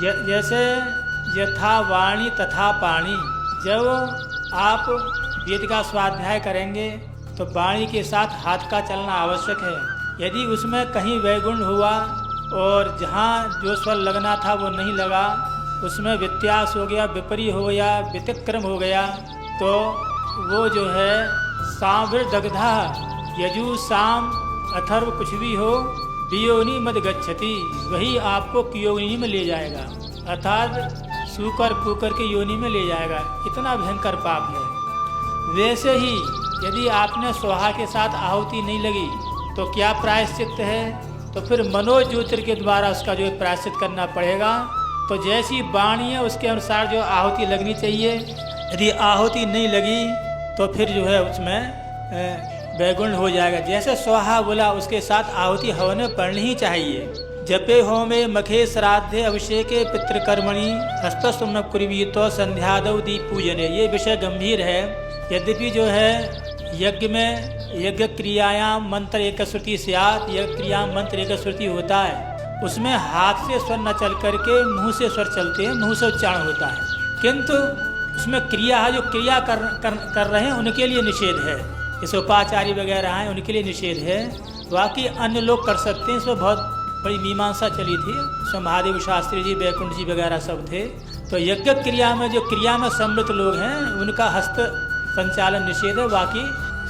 जैसे यथा वाणी तथा पाणी, जब आप वेद का स्वाध्याय करेंगे तो वाणी के साथ हाथ का चलना आवश्यक है। यदि उसमें कहीं वैगुण हुआ और जहाँ जो स्वर लगना था वो नहीं लगा, उसमें व्यत्यास हो गया, विपरीत हो गया, व्यतिक्रम हो गया, तो वो जो है सांवृदग्धा यजु साम अथर्व कुछ भी हो, वियोनि मद गच्छति, वही आपको कियोनि में ले जाएगा, अर्थात सूकर कुकर के योनि में ले जाएगा। इतना भयंकर पाप है। वैसे ही यदि आपने स्वाहा के साथ आहुति नहीं लगी तो क्या प्रायश्चित है? तो फिर मनोज्योतिर के द्वारा उसका जो प्रायश्चित करना पड़ेगा। तो जैसी वाणी है उसके अनुसार जो आहुति लगनी चाहिए। यदि आहुति नहीं लगी तो फिर जो है उसमें वैगुण हो जाएगा। जैसे स्वाहा बोला उसके साथ आहुति हवन में पड़नी ही चाहिए। जपे होमे मखे श्राद्धे अभिषेके पितृकर्मणि हस्तस्वम कुर्वीतो संध्यादौ दीप पूजने। ये विषय गंभीर है। यद्यपि जो है यज्ञ में यज्ञ क्रियायाम मंत्र एक श्रुति स्यात्, यज्ञ क्रिया मंत्र एक श्रुति होता है, उसमें हाथ से स्वर न चल करके मुंह से स्वर चलते हैं, मुंह से उच्चारण होता है। किंतु उसमें क्रिया है, जो क्रिया कर रहे हैं उनके लिए निषेध है। जैसे उपाचार्य वगैरह हैं उनके लिए निषेध है, बाकी अन्य लोग कर सकते हैं। इसमें बहुत बड़ी मीमांसा चली थी। इसमें महादेव शास्त्री जी, बैकुंठ जी वगैरह सब थे। तो यज्ञ क्रिया में जो क्रिया में सम्मिलित लोग हैं उनका हस्त संचालन निषेध है, बाकी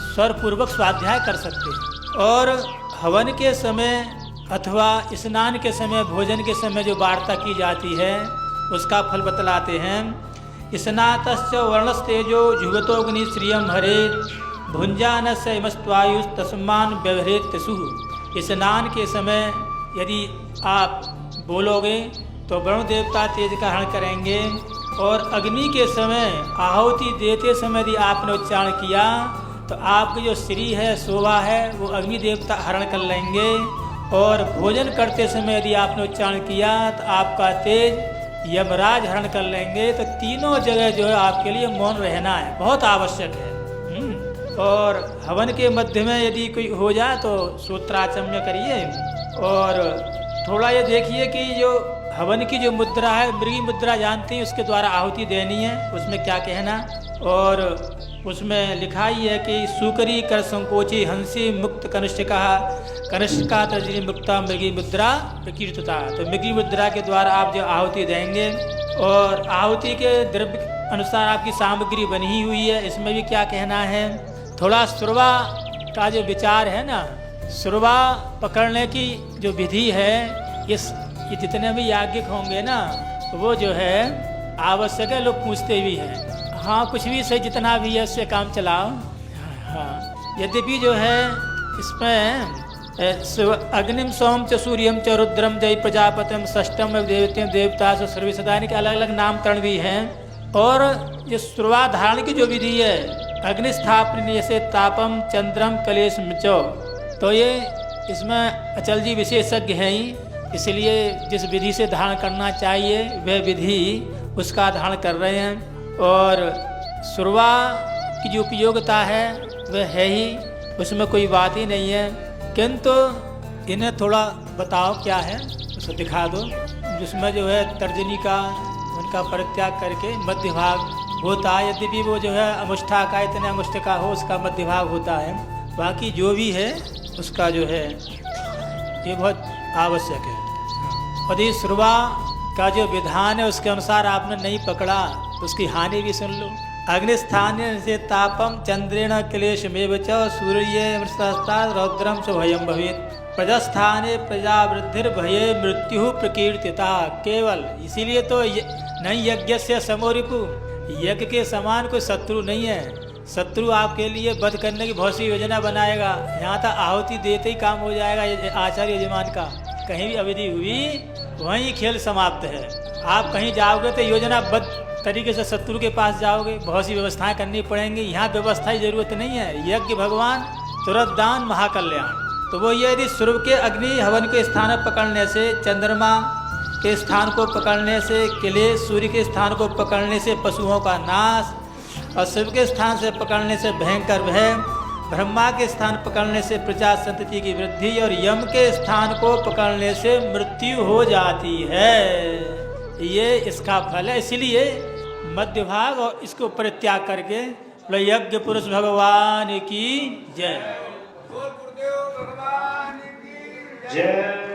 स्वर पूर्वक स्वाध्याय कर सकते हैं। और हवन के समय अथवा स्नान के समय, भोजन के समय जो वार्ता की जाती है उसका फल बतलाते हैं। स्नातश्च वर्णस्तेजो जुगतोग्नि श्रियम हरेत भुंजानस्य इमस्त्वायुष तस्मान व्यवहरेत त्यसुः। स्नान के समय यदि आप बोलोगे तो वरुण देवता तेज का हरण करेंगे, और अग्नि के समय आहुति देते समय यदि आपने उच्चारण किया तो आपकी जो श्री है, शोभा है, वो अग्नि देवता हरण कर लेंगे। और भोजन करते समय यदि आपने उच्चारण किया तो आपका तेज यमराज हरण कर लेंगे। तो तीनों जगह जो है आपके लिए मौन रहना है, बहुत आवश्यक है। और हवन के मध्य में यदि कोई हो जाए तो सूत्राचम्य करिए। और थोड़ा ये देखिए कि जो हवन की जो मुद्रा है, मृगी मुद्रा जानते हैं, उसके द्वारा आहुति देनी है। उसमें क्या कहना, और उसमें लिखा ही है कि सुकरी कर संकोची हंसी मुक्त कनिष्ठिका कनिष्ठिका तर्जनी मुक्ता मृगी मुद्रा प्रकीर्तता। तो मृगी मुद्रा के द्वारा आप जो आहुति देंगे, और आहुति के द्रव्य अनुसार आपकी सामग्री बनी हुई है। इसमें भी क्या कहना है, थोड़ा सुरवा का जो विचार है ना, सुरवा पकड़ने की जो विधि है, ये जितने भी याज्ञिक होंगे ना वो जो है आवश्यक है। लोग पूछते भी हैं, हाँ कुछ भी सही, जितना भी है उससे काम चलाओ। हाँ, यद्यपि जो है इसमें अग्निम सोम च सूर्यम च रुद्रम जय प्रजापतिम षष्टम देवत्यम देवता सर्वसदानी के अलग अलग नामकरण भी हैं। और ये सुरवा धारण की जो विधि है, अग्नि स्थापन जैसे तापम चंद्रम कलेश मिचो, तो ये इसमें अचल जी विशेषज्ञ हैं ही, इसलिए जिस विधि से धारण करना चाहिए वह विधि उसका धारण कर रहे हैं। और सुरवा की जो उपयोगिता है वह है ही, उसमें कोई बात ही नहीं है। किंतु इन्हें थोड़ा बताओ क्या है, उसको दिखा दो। जिसमें जो है तर्जनी का उनका परित्याग करके मध्य भाग होता है। यद्यपि वो जो है अमुष्ठा का, इतने अमुष्ठ का हो उसका मध्य भाग होता है, बाकी जो भी है उसका जो है ये बहुत आवश्यक है। और ये सुरवा का जो विधान है उसके अनुसार आपने नहीं पकड़ा तो उसकी हानि भी सुन लो। अग्निस्थान से तापम चंद्रेण क्लेश में च सूर्य मृतस्ता रौद्रम च भयम भवेत् प्रजास्थाने प्रजावृद्धिर भये मृत्यु प्रकीर्तिता। केवल इसीलिए तो नहीं यज्ञ से समोरिपु, यज्ञ के समान कोई शत्रु नहीं है। शत्रु आपके लिए वध करने की बहुत सी योजना बनाएगा, यहाँ तक आहुति देते ही काम हो जाएगा। आचार्य यजमान का कहीं भी अविधि हुई वहीं खेल समाप्त है। आप कहीं जाओगे तो योजनाबद्ध तरीके से शत्रु के पास जाओगे, बहुत सी व्यवस्थाएं करनी पड़ेंगी। यहाँ व्यवस्था की जरूरत नहीं है। यज्ञ भगवान तुरंत दान महाकल्याण। तो वो ये यदि सूर्य के अग्नि हवन के स्थान पकड़ने से, चंद्रमा के स्थान को पकड़ने से क्लेश, सूर्य के स्थान को पकड़ने से पशुओं का नाश, और शिव के स्थान से पकड़ने से भयंकर भय, ब्रह्मा के स्थान पकड़ने से प्रजा संतति की वृद्धि, और यम के स्थान को पकड़ने से मृत्यु हो जाती है। ये इसका फल है। इसलिए मध्य भाग और इसको परित्याग करके यज्ञ पुरुष भगवान की जय। जय।